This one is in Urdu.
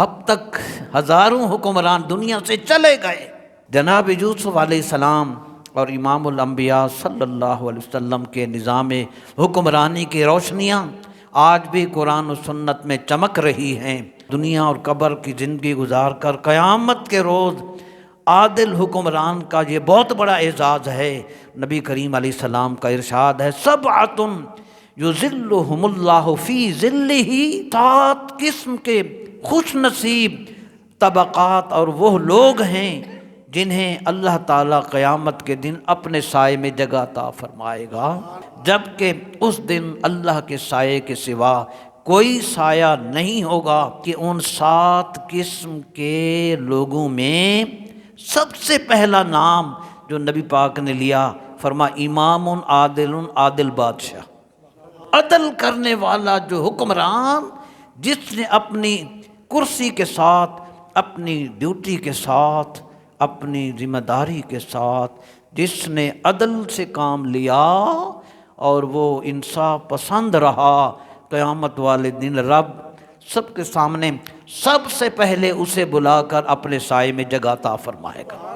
اب تک ہزاروں حکمران دنیا سے چلے گئے، جناب یوسف علیہ السلام اور امام الانبیاء صلی اللہ علیہ وسلم کے نظام حکمرانی کی روشنیاں آج بھی قرآن و سنت میں چمک رہی ہیں۔ دنیا اور قبر کی زندگی گزار کر قیامت کے روز عادل حکمران کا یہ بہت بڑا اعزاز ہے۔ نبی کریم علیہ السلام کا ارشاد ہے، سبعۃ یظلھم اللہ فی ظلہ، 7 قسم کے خوش نصیب طبقات اور وہ لوگ ہیں جنہیں اللہ تعالیٰ قیامت کے دن اپنے سائے میں جگہ عطا فرمائے گا، جبکہ اس دن اللہ کے سائے کے سوا کوئی سایہ نہیں ہوگا۔ کہ ان 7 قسم کے لوگوں میں سب سے پہلا نام جو نبی پاک نے لیا، فرما امام عادل، عادل بادشاہ، عدل کرنے والا جو حکمران، جس نے اپنی کرسی کے ساتھ، اپنی ڈیوٹی کے ساتھ، اپنی ذمہ داری کے ساتھ جس نے عدل سے کام لیا اور وہ انصاف پسند رہا، قیامت والے دن رب سب کے سامنے سب سے پہلے اسے بلا کر اپنے سائے میں جگہ عطا فرمائے گا۔